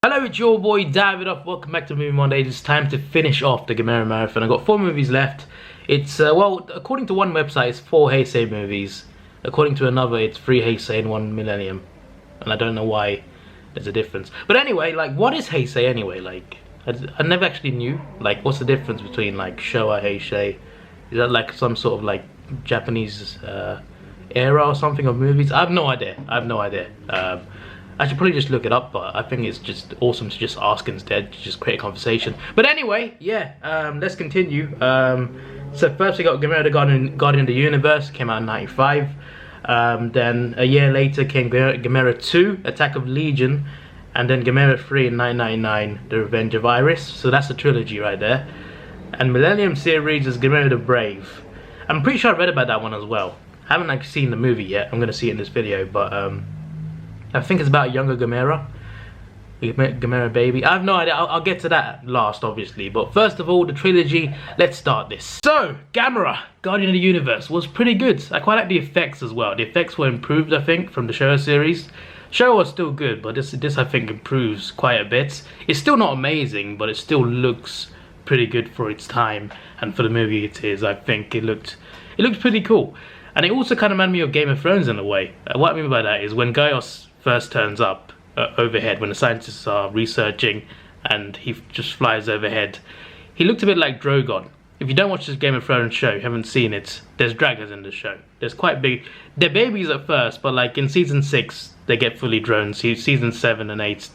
Hello, it's your boy Davidoff. Welcome back to Movie Monday. It's time to finish off the Gamera marathon. I've got 4 movies left. It's, well, according to one website, it's 4 Heisei movies. According to another, it's 3 Heisei and 1 Millennium. And I don't know why there's a difference. But anyway, like, what is Heisei anyway? Like, I never actually knew. Like, what's the difference between, like, Showa Heisei? Is that, like, some sort of, like, Japanese era or something of movies? I have no idea. I should probably just look it up, but I think it's just awesome to just ask instead, to just create a conversation. But anyway, yeah, let's continue. So first we got Gamera, the Guardian of the Universe, came out in '95. Then a year later came Gamera 2, Attack of Legion, and then Gamera 3 in 1999, The Revenge of Iris. So that's a trilogy right there. And Millennium series is Gamera the Brave. I'm pretty sure I read about that one as well. I haven't actually seen the movie yet. I'm gonna see it in this video, but I think it's about a younger Gamera baby. I have no idea. I'll get to that last, obviously. But first of all, the trilogy. Let's start this. So, Gamera, Guardian of the Universe, was pretty good. I quite like the effects as well. The effects were improved, I think, from the Showa series. Showa was still good, but this I think improves quite a bit. It's still not amazing, but it still looks pretty good for its time and for the movie it is. I think it looked pretty cool, and it also kind of reminded me of Game of Thrones in a way. What I mean by that is when Gaius first turns up overhead, when the scientists are researching and he just flies overhead, he looked a bit like Drogon. If you don't watch this Game of Thrones show, you haven't seen it, there's dragons in the show. There's quite big, they're babies at first, but like in season 6 they get fully grown. Season 7 and 8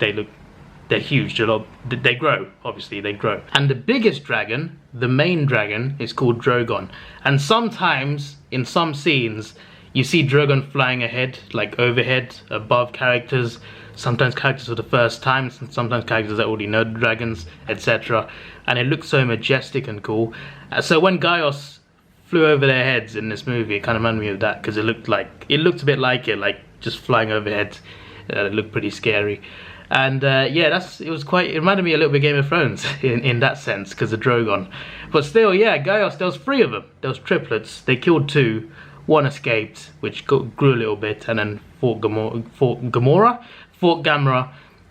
they're huge. They grow, obviously they grow. And the biggest dragon, the main dragon, is called Drogon. And sometimes in some scenes you see Drogon flying ahead, like overhead, above characters. Sometimes characters for the first time, sometimes characters that already know the dragons, etc. And it looks so majestic and cool. So when Gaius flew over their heads in this movie, it kind of reminded me of that, because it looked a bit like it, like just flying overhead. It looked pretty scary. And yeah, it reminded me a little bit of Game of Thrones in that sense, because of Drogon. But still, yeah, Gaius, there was 3 of them. There was triplets. They killed 2. 1 escaped, which grew a little bit, and then fought Gamera.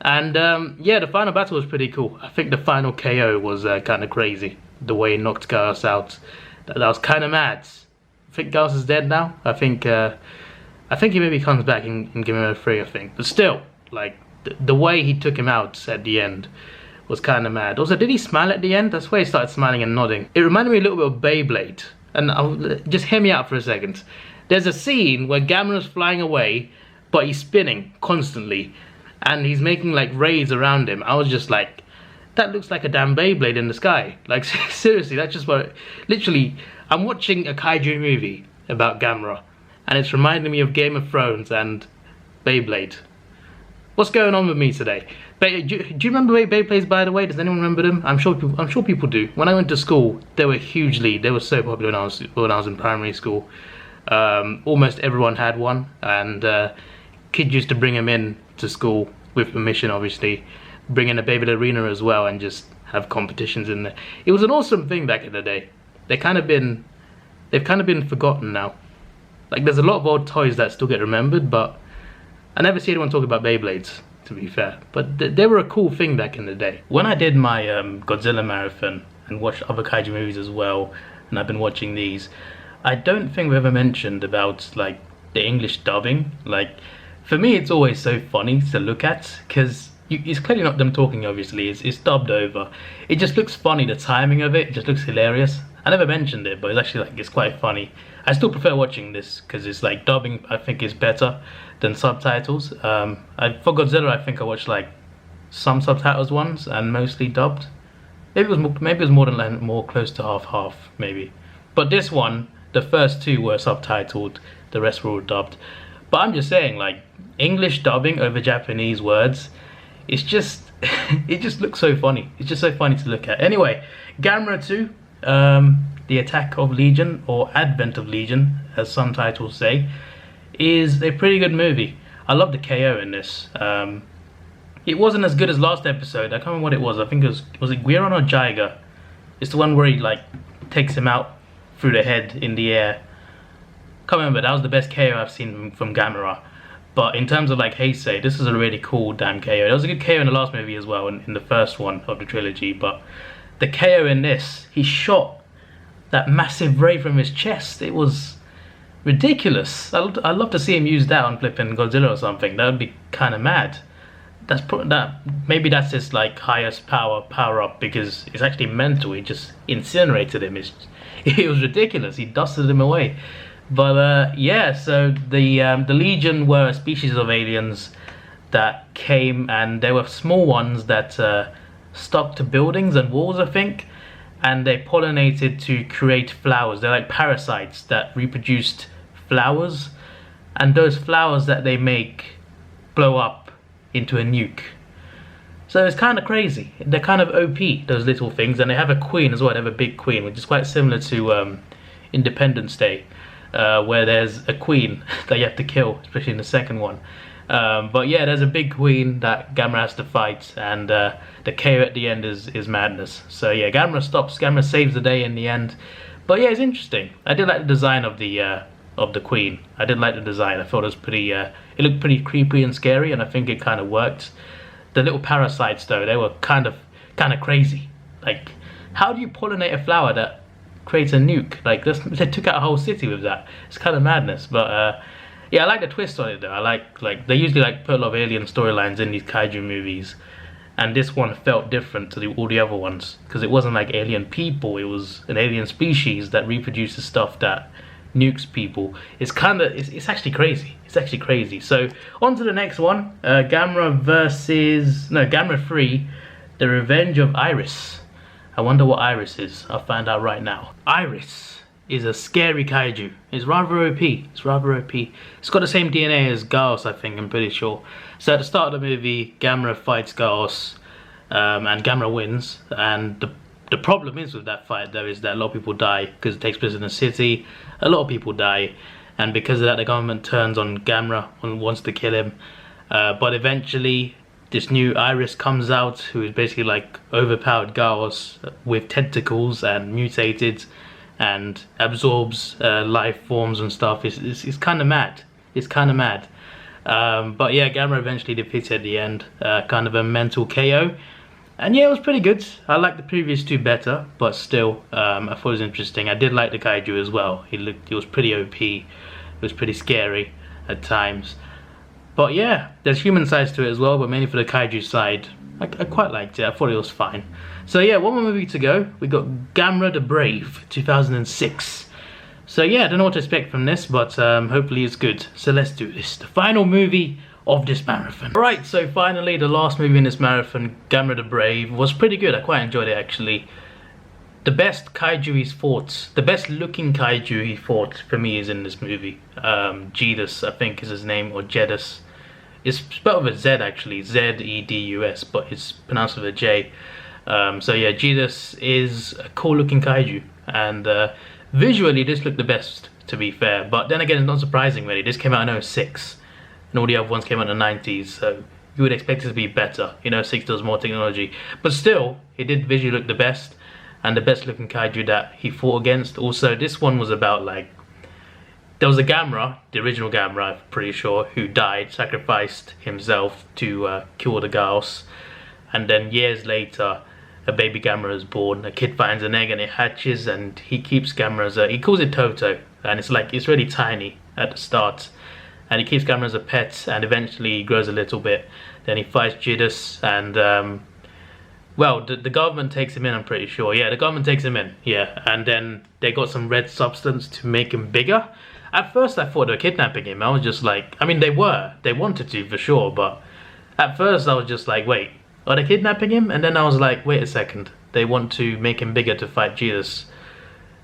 And yeah, the final battle was pretty cool. I think the final KO was kind of crazy. The way he knocked Gaius out, that was kind of mad. I think Gaius is dead now. I think he maybe comes back in Gamera 3, I think. But still, like, the way he took him out at the end was kind of mad. Also, did he smile at the end? That's where he started smiling and nodding. It reminded me a little bit of Beyblade. And just hear me out for a second. There's a scene where Gamera's flying away, but he's spinning constantly, and he's making like rays around him. I was just like, that looks like a damn Beyblade in the sky. Like, seriously, that's just what. Literally, I'm watching a kaiju movie about Gamera, and it's reminding me of Game of Thrones and Beyblade. What's going on with me today? Do you remember Beyblades, by the way? Does anyone remember them? I'm sure people do. When I went to school, they were so popular when I was in primary school. Almost everyone had one, and kids used to bring them in to school with permission, obviously. Bring in a Beyblade arena as well, and just have competitions in there. It was an awesome thing back in the day. They've kind of been forgotten now. Like, there's a lot of old toys that still get remembered, but I never see anyone talk about Beyblades, to be fair. But they were a cool thing back in the day. When I did my Godzilla marathon and watched other kaiju movies as well, and I've been watching these, I don't think we ever mentioned about like the English dubbing. Like, for me, it's always so funny to look at, because it's clearly not them talking, obviously. It's dubbed over. It just looks funny, the timing of it just looks hilarious. I never mentioned it, but it's actually like, it's quite funny. I still prefer watching this because it's like dubbing, I think, is better than subtitles. For Godzilla, I think I watched like some subtitles once and mostly dubbed. Maybe it was more close to half, maybe. But this one, the first 2 were subtitled, the rest were all dubbed. But I'm just saying, like, English dubbing over Japanese words, it's just it just looks so funny. It's just so funny to look at. Anyway, Gamera 2, The Attack of Legion, or Advent of Legion, as some titles say, is a pretty good movie. I love the KO in this. It wasn't as good as last episode. I can't remember what it was. I think was it Guiron or Jaiga? It's the one where he like takes him out through the head in the air. Can't remember. That was the best KO I've seen from Gamera. But in terms of like Heisei, this is a really cool damn KO. There was a good KO in the last movie as well, in the first one of the trilogy. But the KO in this, he shot that massive ray from his chest. It was ridiculous. I'd love to see him use that on flipping Godzilla or something. That would be kind of mad. Maybe that's his like highest power up, because it's actually mental. He just incinerated him. It was ridiculous. He dusted him away. But yeah, so the Legion were a species of aliens that came, and they were small ones that stuck to buildings and walls, I think, and they pollinated to create flowers. They're like parasites that reproduced flowers, and those flowers that they make blow up into a nuke. So it's kind of crazy. They're kind of OP, those little things, and they have a queen as well. They have a big queen, which is quite similar to Independence Day, where there's a queen that you have to kill, especially in the second one. But yeah, there's a big queen that Gamera has to fight, and the KO at the end is madness. So yeah, Gamera saves the day in the end. But yeah, it's interesting. I did like the design of the queen. I did like the design. I thought it was pretty. It looked pretty creepy and scary, and I think it kind of worked. The little parasites, though, they were kind of crazy. Like, how do you pollinate a flower that creates a nuke? Like, they took out a whole city with that. It's kind of madness. But yeah, I like the twist on it, though. I like they usually put a lot of alien storylines in these kaiju movies, and this one felt different to all the other ones, because it wasn't like alien people. It was an alien species that reproduces stuff that nukes people. It's actually crazy. It's actually crazy. So on to the next one, Gamera 3, The Revenge of Iris. I wonder what Iris is. I'll find out right now. Iris is a scary kaiju. It's rather OP. It's got the same DNA as Gauss, I think, I'm pretty sure. So at the start of the movie, Gamera fights Gauss, and Gamera wins, and the problem is with that fight, though, is that a lot of people die because it takes place in a city. A lot of people die, and because of that, the government turns on Gamera and wants to kill him. But eventually, this new Iris comes out, who is basically like overpowered Gauss with tentacles and mutated, and absorbs life forms and stuff. It's kind of mad. It's kind of mad. But yeah, Gamera eventually defeats at the end. Kind of a mental KO. And yeah, it was pretty good. I liked the previous two better, but still, I thought it was interesting. I did like the kaiju as well. It was pretty OP. It was pretty scary at times. But yeah, there's human sides to it as well, but mainly for the kaiju side, I quite liked it. I thought it was fine. So yeah, one more movie to go. We got Gamera the Brave, 2006. So yeah, I don't know what to expect from this, but hopefully it's good. So let's do this. The final movie of this marathon. Right, so finally the last movie in this marathon, Gamera the Brave, was pretty good. I quite enjoyed it, actually. The best kaiju he's fought, the best looking kaiju he fought for me is in this movie. Jedus, I think is his name, or Jedus. It's spelled with a Z, actually, Z-E-D-U-S, but it's pronounced with a J. So yeah, Jedus is a cool looking kaiju, and visually this looked the best, to be fair. But then again, it's not surprising really. This came out in 2006. And all the other ones came out in the 90s, so you would expect it to be better. You know, 6 does more technology. But still, it did visually look the best, and the best looking kaiju that he fought against. Also, this one was about, like, there was a Gamera, the original Gamera, I'm pretty sure, who died, sacrificed himself to kill the Gauss. And then years later, a baby Gamera is born. A kid finds an egg and it hatches, and he keeps Gamera as he calls it Toto, and it's really tiny at the start. And he keeps Gamera as a pet, and eventually he grows a little bit. Then he fights Jedus, and well, the government takes him in, I'm pretty sure. Yeah, the government takes him in, yeah. And then they got some red substance to make him bigger. At first I thought they were kidnapping him. I was just like, I mean, they wanted to for sure, but at first I was just like, wait, are they kidnapping him? And then I was like, wait a second, they want to make him bigger to fight Jedus.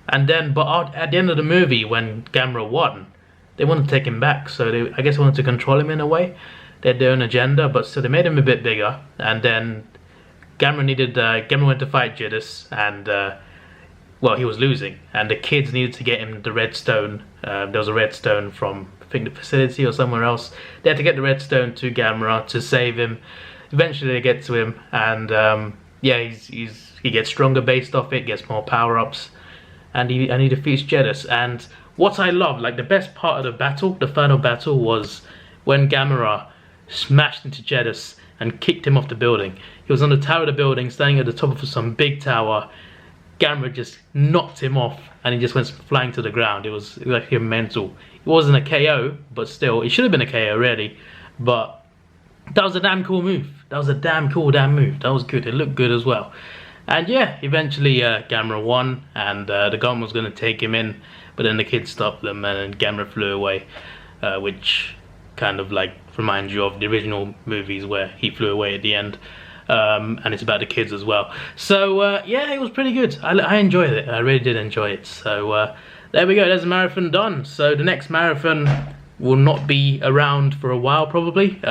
And then, but at the end of the movie, when Gamera won, they wanted to take him back, so I guess they wanted to control him in a way. They had their own agenda, but so they made him a bit bigger, and then Gamera went to fight Jedus, and well, he was losing, and the kids needed to get him the red stone. There was a red stone from, I think, the facility or somewhere else. They had to get the red stone to Gamera to save him. Eventually they get to him, and yeah, he gets stronger based off it, gets more power-ups, and he defeats Jedus. And what I love, like the best part of the battle, the final battle, was when Gamera smashed into Jedis and kicked him off the building. He was on the tower of the building, standing at the top of some big tower. Gamera just knocked him off and he just went flying to the ground. It was like mental. It wasn't a KO, but still, it should have been a KO really. But that was a damn cool move. That was a damn cool move. That was good. It looked good as well. And yeah, eventually Gamera won, and the gun was going to take him in, but then the kids stopped them, and then Gamera flew away, which kind of like reminds you of the original movies where he flew away at the end. And it's about the kids as well. So yeah, it was pretty good. I enjoyed it. I really did enjoy it. So there we go. There's a marathon done. So the next marathon will not be around for a while, probably.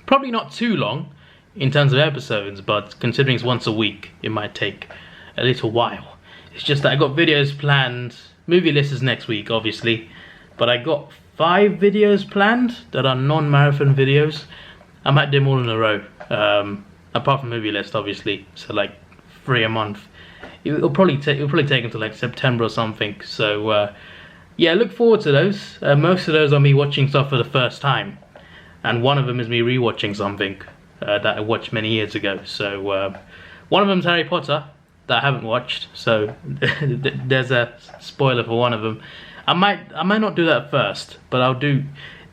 Probably not too long in terms of episodes, but considering it's once a week, it might take a little while. It's just that I got videos planned. Movie list is next week, obviously, but I got 5 videos planned that are non-marathon videos. I might do them all in a row, apart from movie list, obviously. So like 3 a month. It'll probably take until like September or something. So yeah, look forward to those. Most of those are me watching stuff for the first time, and one of them is me rewatching something that I watched many years ago. So one of them's Harry Potter that I haven't watched. So there's a spoiler for one of them. I might not do that first, but I'll do.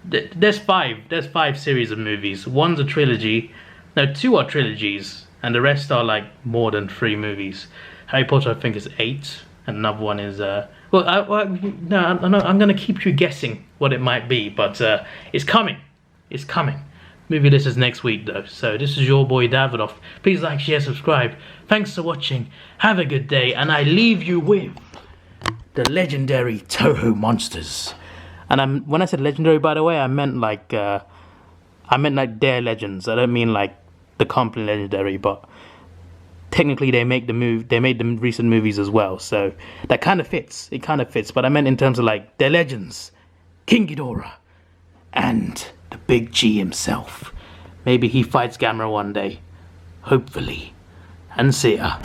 There's 5 series of movies. One's a trilogy. No, 2 are trilogies, and the rest are like more than 3 movies. Harry Potter, I think, is 8, and another one is no, I'm gonna keep you guessing what it might be, but it's coming. It's coming. Movie list is next week though. So this is your boy Davidoff. Please like, share, subscribe. Thanks for watching. Have a good day, and I leave you with the legendary Toho monsters. And when I said legendary, by the way, I meant like they're legends. I don't mean like the company legendary, but technically they made the recent movies as well. So that kind of fits. It kind of fits. But I meant in terms of like they're legends. King Ghidorah and the Big G himself. Maybe he fights Gamera one day. Hopefully. And see ya.